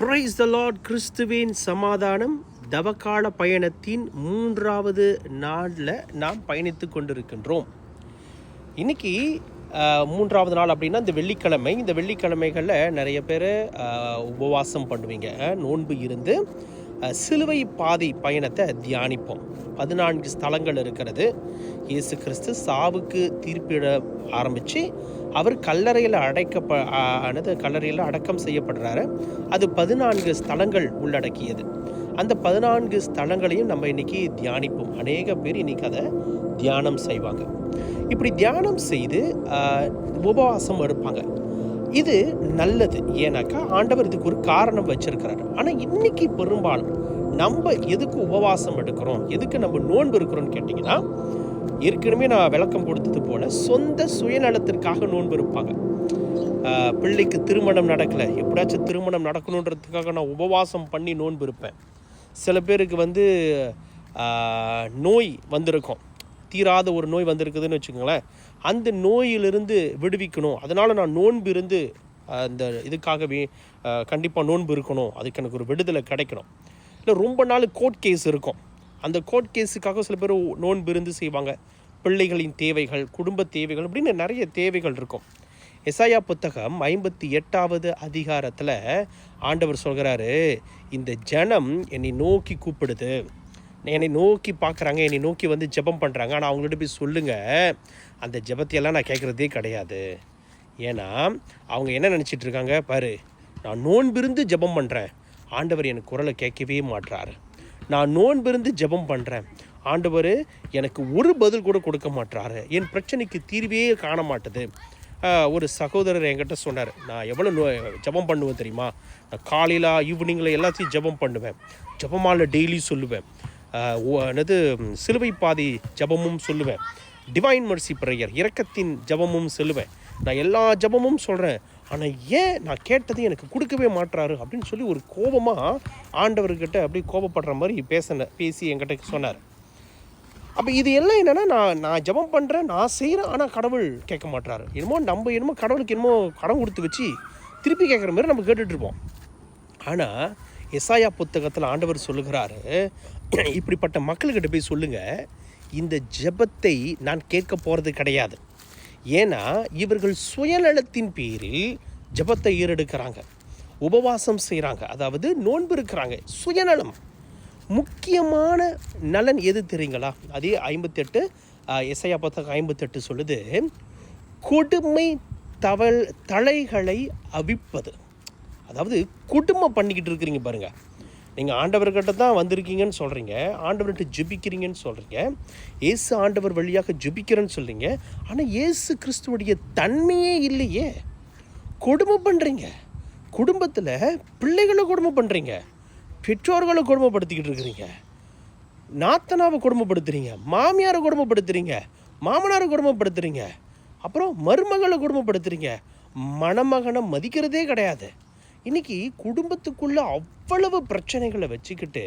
Praise the Lord. கிறிஸ்துவின் சமாதானம். தவக்கால பயணத்தின் 3வது நாளில் நாம் பயணித்து கொண்டிருக்கின்றோம். இன்றைக்கி 3வது நாள் அப்படின்னா இந்த வெள்ளிக்கிழமை. இந்த வெள்ளிக்கிழமைகளில் நிறைய பேர் உபவாசம் பண்ணுவீங்க, நோன்பு இருந்து சிலுவை பாதை பயணத்தை தியானிப்போம். 14 ஸ்தலங்கள் இருக்கிறது. இயேசு கிறிஸ்து சாவுக்கு தீர்ப்பிட ஆரம்பித்து அவர் கல்லறையில் கல்லறையில் அடக்கம் செய்யப்படுறாரு. அது 14 ஸ்தலங்கள் உள்ளடக்கியது. அந்த 14 ஸ்தலங்களையும் நம்ம இன்றைக்கி தியானிப்போம். அநேக பேர் இன்றைக்கி அதை தியானம் செய்வாங்க. இப்படி தியானம் செய்து உபவாசம் எடுப்பாங்க. இது நல்லது. ஏன்னாக்கா ஆண்டவர் இதுக்கு ஒரு காரணம் வச்சிருக்கிறாரு. ஆனால் இன்னைக்கு பெரும்பாலும் நம்ம எதுக்கு உபவாசம் எடுக்கிறோம், எதுக்கு நம்ம நோன்பு இருக்கிறோம்னு கேட்டிங்கன்னா, ஏற்கனவே நான் விளக்கம் கொடுத்தது போல் சொந்த சுயநலத்திற்காக நோன்பு இருப்பாங்க. பிள்ளைக்கு திருமணம் நடக்கலை, எப்படியாச்சும் திருமணம் நடக்கணுன்றதுக்காக நான் உபவாசம் பண்ணி நோன்பு இருப்பேன். சில பேருக்கு நோய் வந்திருக்கும், தீராத ஒரு நோய் வந்திருக்குதுன்னு வச்சுக்கோங்களேன். அந்த நோயிலிருந்து விடுவிக்கணும், அதனால் நான் நோன்பு இருந்து அந்த இதுக்காகவே கண்டிப்பாக நோன்பு இருக்கணும், அதுக்கு எனக்கு ஒரு விடுதலை கிடைக்கணும். இல்லை ரொம்ப நாள் கோர்ட் கேஸ் இருக்கும், அந்த கோர்ட் கேஸுக்காக சில பேர் நோன்பு இருந்து செய்வாங்க. பிள்ளைகளின் தேவைகள், குடும்ப தேவைகள், அப்படின்னு நிறைய தேவைகள் இருக்கும். எசாயா புத்தகம் 58வது அதிகாரத்தில் ஆண்டவர் சொல்கிறாரு, இந்த ஜனம் என்னை நோக்கி கூப்பிடுது, என்னை நோக்கி பார்க்குறாங்க, என்னை நோக்கி ஜெபம் பண்ணுறாங்க. ஆனால் அவங்கள்ட்ட போய் சொல்லுங்கள், அந்த ஜெபத்தையெல்லாம் நான் கேட்குறதே கிடையாது. ஏன்னா அவங்க என்ன நினச்சிட்டு இருக்காங்க பாரு, நான் நோன்பிருந்து ஜெபம் பண்ணுறேன், ஆண்டவர் எனக்கு குரலை கேட்கவே மாட்டுறாரு. நான் நோன்பிருந்து ஜெபம் பண்ணுறேன், ஆண்டவர் எனக்கு ஒரு பதில் கூட கொடுக்க மாட்டுறாரு, என் பிரச்சனைக்கு தீர்வே காண மாட்டுது. ஒரு சகோதரர் என்கிட்ட சொன்னார், நான் எவ்வளோ ஜெபம் பண்ணுவேன் தெரியுமா, நான் காலையில் ஈவினிங்கில் எல்லாத்தையும் ஜெபம் பண்ணுவேன், ஜெபமால டெய்லி சொல்லுவேன், சிலுவை பாதி ஜபமும் சொல்லுவேன், டிவைன் மர்சி ப்ரேயர் இரக்கத்தின் ஜபமும் சொல்லுவேன், நான் எல்லா ஜபமும் சொல்கிறேன், ஆனால் ஏன் நான் கேட்டது எனக்கு கொடுக்கவே மாட்டுறாரு அப்படின்னு சொல்லி ஒரு கோபமாக ஆண்டவர்கிட்ட அப்படி கோபப்படுற மாதிரி பேசி என்கிட்ட சொன்னார். அப்போ இது எல்லாம் என்னென்னா, நான் ஜபம் பண்ணுறேன், நான் செய்கிறேன், ஆனால் கடவுள் கேட்க மாட்டுறாரு. என்னமோ கடவுளுக்கு என்னமோ கடன் கொடுத்து வச்சு திருப்பி கேட்குற மாதிரி நம்ம கேட்டுட்ருப்போம். ஆனால் எசாயா புத்தகத்தில் ஆண்டவர் சொல்லுகிறாரு, இப்படிப்பட்ட மக்கள்கிட்ட போய் சொல்லுங்கள், இந்த ஜெபத்தை நான் கேட்க போகிறது கிடையாது. ஏன்னா இவர்கள் சுயநலத்தின் பேரில் ஜெபத்தை ஏறெடுக்கிறாங்க, உபவாசம் செய்கிறாங்க, அதாவது நோன்பு இருக்கிறாங்க. சுயநலம். முக்கியமான நலன் எது தெரியுங்களா? அதே 58 எசாயா புத்தகம் 58 சொல்லுது, கொடுமை தலைகளை அவிப்பது. அதாவது குடும்பம் பண்ணிக்கிட்டு இருக்கிறீங்க பாருங்கள், நீங்கள் ஆண்டவர்கிட்ட தான் வந்திருக்கீங்கன்னு சொல்கிறீங்க, ஆண்டவர்கிட்ட ஜெபிக்கிறீங்கன்னு சொல்கிறீங்க, இயேசு ஆண்டவர் வழியாக ஜெபிக்கிறேன்னு சொல்கிறீங்க, ஆனால் இயேசு கிறிஸ்துவோடைய தன்மையே இல்லையே. கொடுமை பண்ணுறீங்க, குடும்பத்தில் பிள்ளைகளை கொடுமை பண்ணுறீங்க, பெற்றோர்களை கொடுமைப்படுத்திக்கிட்டு இருக்கிறீங்க, நாத்தனாவை கொடுமைப்படுத்துறீங்க, மாமியாரை கொடுமைப்படுத்துறீங்க, மாமனாரை கொடுமைப்படுத்துறீங்க, அப்புறம் மருமகளை கொடுமைப்படுத்துறீங்க, மணமகனை மதிக்கிறதே கிடையாது. இன்றைக்கி குடும்பத்துக்குள்ளே அவ்வளவு பிரச்சனைகளை வச்சுக்கிட்டு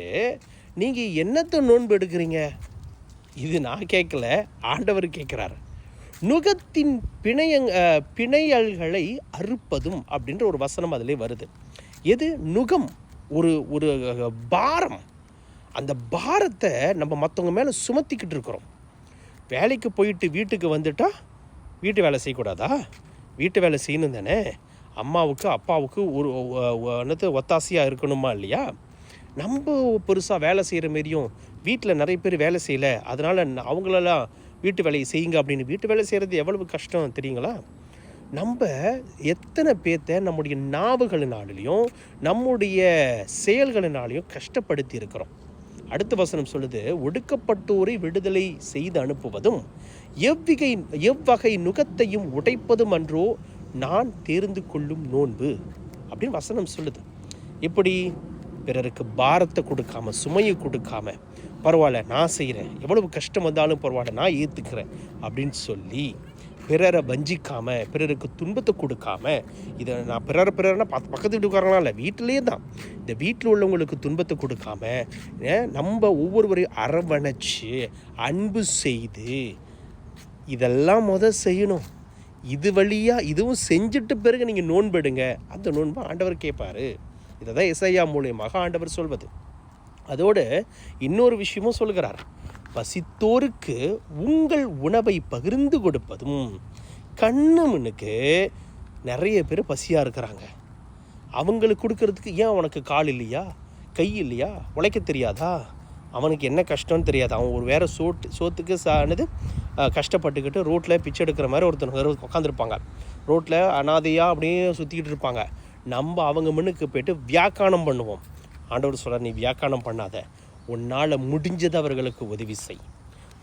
நீங்கள் என்னத்தை நோன்பு எடுக்கிறீங்க? இது நான் கேட்கல, ஆண்டவர் கேட்குறாரு. நுகத்தின் பிணையல்களை அறுப்பதும் அப்படின்ற ஒரு வசனம் அதிலே வருது. எது நுகம்? ஒரு பாரம். அந்த பாரத்தை நம்ம மற்றவங்க மேலே சுமத்திக்கிட்டு இருக்கிறோம். வேலைக்கு போயிட்டு வீட்டுக்கு வந்துட்டால் வீட்டு வேலை செய்யக்கூடாதா? வீட்டு வேலை செய்யணும் தானே. அம்மாவுக்கு அப்பாவுக்கு ஒரு ஒத்தாசையாக இருக்கணுமா இல்லையா? நம்ம பெருசாக வேலை செய்கிற மாரியும் வீட்டில் நிறைய பேர் வேலை செய்யலை, அதனால் அவங்களெல்லாம் வீட்டு வேலையை செய்யுங்க அப்படின்னு வீட்டு வேலை செய்கிறது எவ்வளவு கஷ்டம் தெரியுங்களா? நம்ம எத்தனை பேர்த்த நம்முடைய நாவுகளினாலையும் நம்முடைய செயல்களினாலையும் கஷ்டப்படுத்தி இருக்கிறோம். அடுத்த வசனம் சொல்லுது, ஒடுக்கப்பட்டோரை விடுதலை செய்து அனுப்புவதும் எவ்வகை நுகத்தையும் உடைப்பதும் அன்றோ நான் தேர்ந்து கொள்ளும் நோன்பு அப்படின்னு வசனம் சொல்லுது. இப்படி பிறருக்கு பாரத்தை கொடுக்காம, சுமையை கொடுக்காம, பரவாயில்ல நான் செய்கிறேன், எவ்வளவு கஷ்டம் வந்தாலும் பரவாயில்ல நான் ஏற்றுக்கிறேன் அப்படின்னு சொல்லி பிறரை வஞ்சிக்காமல், பிறருக்கு துன்பத்தை கொடுக்காம, இதை நான் பிறர்னா பக்கத்து வீட்டுக்காரங்களாம் இல்லை, வீட்டிலே தான், இந்த வீட்டில் உள்ளவங்களுக்கு துன்பத்தை கொடுக்காம நம்ம ஒவ்வொருவரையும் அரவணைச்சு அன்பு செய்து இதெல்லாம் செய்யணும். இது வழியாக இதுவும் செஞ்சுட்டு பிறகு நீங்கள் நோன்பெடுங்க, அந்த நோன்பை ஆண்டவர் கேட்பார். இதை தான் எசையா மூலியமாக ஆண்டவர் சொல்வது. அதோடு இன்னொரு விஷயமும் சொல்கிறார், பசித்தோருக்கு உங்கள் உணவை பகிர்ந்து கொடுப்பதும். கண்ணனுக்கு நிறைய பேர் பசியாக இருக்கிறாங்க, அவங்களுக்கு கொடுக்கறதுக்கு ஏன் அவனுக்கு கால் இல்லையா, கை இல்லையா, உழைக்க தெரியாதா, அவனுக்கு என்ன கஷ்டம்னு தெரியாது, அவன் ஒரு வேறு சோத்துக்கு கஷ்டப்பட்டுக்கிட்டு ரோட்டில் பிச்சை எடுக்கிற மாதிரி ஒருத்தர் உட்காந்துருப்பாங்க, ரோட்டில் அனாதையாக அப்படியே சுற்றிக்கிட்டு இருப்பாங்க. நம்ம அவங்க முன்னுக்கு போய்ட்டு வியாக்கானம் பண்ணுவோம். ஆண்டவர் சொல்கிறார், நீ வியாக்கானம் பண்ணாத, உன்னால் முடிஞ்சதை அவர்களுக்கு உதவி செய்.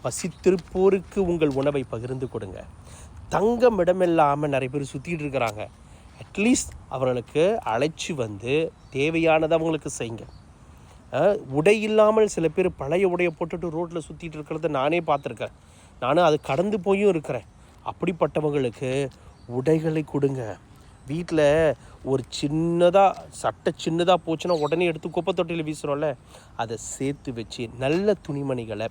பசித்திருப்போருக்கு உங்கள் உணவை பகிர்ந்து கொடுங்க. தங்கம் இடமில்லாமல் நிறைய பேர் சுற்றிட்டு இருக்கிறாங்க, அட்லீஸ்ட் அவர்களுக்கு அழைச்சி வந்து தேவையானதை அவங்களுக்கு செய்யுங்க. உடை இல்லாமல் சில பேர் பழைய உடையை போட்டுட்டு ரோட்டில் சுற்றிட்டு இருக்கிறத நானே பார்த்துருக்கேன், நானும் அது கடந்து போயும் இருக்கிறேன். அப்படிப்பட்டவங்களுக்கு உடைகளை கொடுங்க. வீட்டில் ஒரு சின்னதாக போச்சுன்னா உடனே எடுத்து குப்பை தொட்டியில் வீசுகிறோம்ல, அதை சேர்த்து வச்சு நல்ல துணிமணிகளை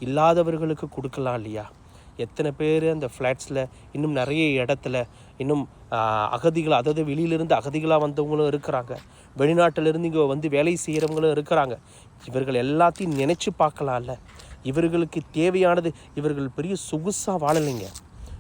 இல்லாதவர்களுக்கு கொடுக்கலாம் இல்லையா? எத்தனை பேர் அந்த ஃப்ளாட்ஸில், இன்னும் நிறைய இடத்துல இன்னும் அகதிகள், அதாவது வெளியிலேருந்து அகதிகளாக வந்தவங்களும் இருக்கிறாங்க, வெளிநாட்டிலேருந்து இங்கே வந்து வேலை செய்கிறவங்களும் இருக்கிறாங்க. இவர்கள் எல்லாத்தையும் நினச்சி பார்க்கலாம்ல. இவர்களுக்கு தேவையானது, இவர்கள் பெரிய சொகுசாக வாழலைங்க,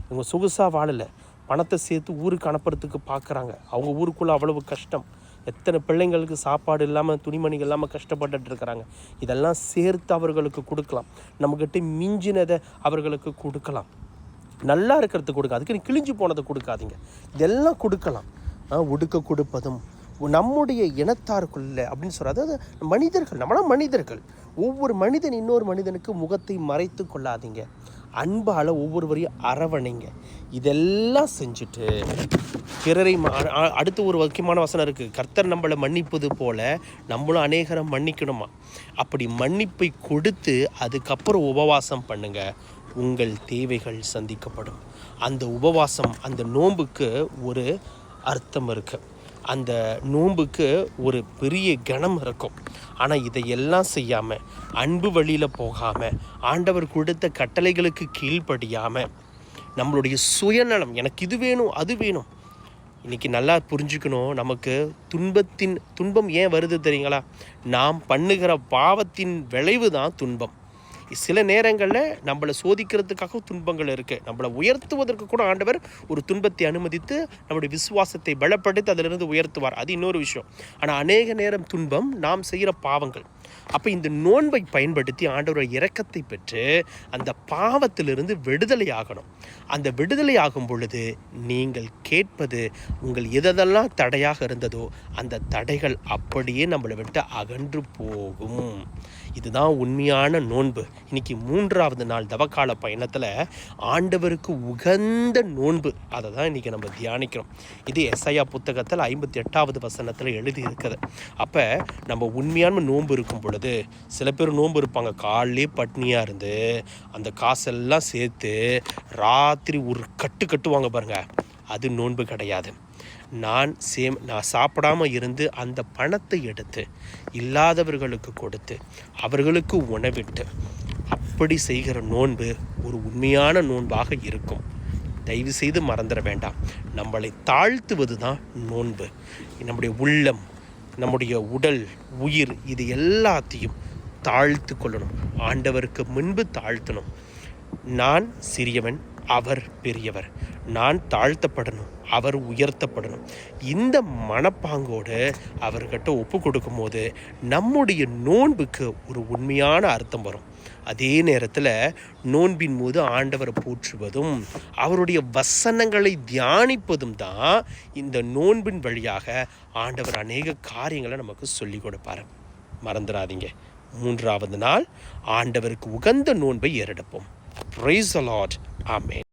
இவங்க சொகுசாக வாழலை, பணத்தை சேர்த்து ஊருக்கு அனுப்புறதுக்கு பார்க்குறாங்க. அவங்க ஊருக்குள்ளே அவ்வளவு கஷ்டம், எத்தனை பிள்ளைங்களுக்கு சாப்பாடு இல்லாமல் துணிமணிகள் இல்லாமல் கஷ்டப்பட்டுட்டு இருக்கிறாங்க. இதெல்லாம் சேர்த்து அவர்களுக்கு கொடுக்கலாம். நம்மக்கிட்ட மிஞ்சினதை அவர்களுக்கு கொடுக்கலாம். நல்லா இருக்கிறதுக்கு கொடுக்க, அதுக்கு கிழிஞ்சு போனதை கொடுக்காதீங்க, இதெல்லாம் கொடுக்கலாம். உடுக்க கொடுப்பதும் நம்முடைய இனத்தாருக்குள்ள அப்படின்னு சொல்கிறது. அதாவது மனிதர்கள், நம்மளாம் மனிதர்கள், ஒவ்வொரு மனிதன் இன்னொரு மனிதனுக்கு முகத்தை மறைத்து கொள்ளாதீங்க, அன்பால் ஒவ்வொருவரையும் அரவணைங்க. இதெல்லாம் செஞ்சுட்டு பிறரை அடுத்து ஒரு முக்கியமான வசனம் இருக்குது, கர்த்தர் நம்மளை மன்னிப்பது போல நம்மளும் அநேகரை மன்னிக்கணுமா. அப்படி மன்னிப்பை கொடுத்து அதுக்கப்புறம் உபவாசம் பண்ணுங்க, உங்கள் தேவைகள் சந்திக்கப்படும். அந்த உபவாசம், அந்த நோன்புக்கு ஒரு அர்த்தம் இருக்குது, அந்த நோன்புக்கு ஒரு பெரிய கணம் இருக்கும். ஆனால் இதையெல்லாம் செய்யாமல், அன்பு வழியில் போகாமல், ஆண்டவர் கொடுத்த கட்டளைகளுக்கு கீழ்ப்படியாமல், நம்மளுடைய சுயநலம், எனக்கு இது வேணும் அது வேணும். இன்றைக்கி நல்லா புரிஞ்சுக்கணும், நமக்கு துன்பம் ஏன் வருது தெரியுங்களா? நாம் பண்ணுகிற பாவத்தின் விளைவு தான் துன்பம். சில நேரங்களில் நம்மளை சோதிக்கிறதுக்காக துன்பங்கள் இருக்குது, நம்மளை உயர்த்துவதற்கு கூட ஆண்டவர் ஒரு துன்பத்தை அனுமதித்து நம்முடைய விசுவாசத்தை பலப்படுத்தி அதிலிருந்து உயர்த்துவார், அது இன்னொரு விஷயம். ஆனால் அநேக நேரம் துன்பம் நாம் செய்கிற பாவங்கள். அப்போ இந்த நோன்பை பயன்படுத்தி ஆண்டவருடைய இரக்கத்தை பெற்று அந்த பாவத்திலிருந்து விடுதலை ஆகணும். அந்த விடுதலை ஆகும் பொழுது நீங்கள் கேட்பது, உங்கள் எதெல்லாம் தடையாக இருந்ததோ அந்த தடைகள் அப்படியே நம்மளை விட்டு அகன்று போகும். இதுதான் உண்மையான நோன்பு. இன்னைக்கு 3வது நாள் தவக்கால பயணத்தில் ஆண்டவருக்கு உகந்த நோன்பு, அதை தான் இன்றைக்கி நம்ம தியானிக்கிறோம். இது எசையா புத்தகத்தில் 58வது வசனத்தில் எழுதி இருக்குது. அப்போ நம்ம உண்மையான நோன்பு இருக்கும் பொழுது, சில பேர் நோன்பு இருப்பாங்க, காலையிலே பட்னியாக இருந்து அந்த காசெல்லாம் சேர்த்து ராத்திரி ஒரு கட்டுவாங்க பாருங்க, அது நோன்பு கிடையாது. நான் சாப்பிடாமல் இருந்து அந்த பணத்தை எடுத்து இல்லாதவர்களுக்கு கொடுத்து அவர்களுக்கு உணவிட்டு அப்படி செய்கிற நோன்பு ஒரு உண்மையான நோன்பாக இருக்கும். தயவு செய்து மறந்துட வேண்டாம். நம்மளை தாழ்த்துவது தான் நோன்பு. நம்முடைய உள்ளம், நம்முடைய உடல், உயிர், இது எல்லாத்தையும் தாழ்த்து கொள்ளணும், ஆண்டவருக்கு முன்பு தாழ்த்தணும். நான் சிறியவன், அவர் பெரியவர், நான் தாழ்த்தப்படணும், அவர் உயர்த்தப்படணும். இந்த மனப்பாங்கோடு அவர்கிட்ட ஒப்பு கொடுக்கும் போது நம்முடைய நோன்புக்கு ஒரு உண்மையான அர்த்தம் வரும். அதே நேரத்தில் நோன்பின் போது ஆண்டவரை போற்றுவதும் அவருடைய வசனங்களை தியானிப்பதும் தான் இந்த நோன்பின் வழியாக ஆண்டவர் அநேக காரியங்களை நமக்கு சொல்லி கொடுப்பார். மறந்துடாதீங்க, 3வது நாள் ஆண்டவருக்கு உகந்த நோன்பை ஏறெடுப்போம். Praise the Lord. Amen.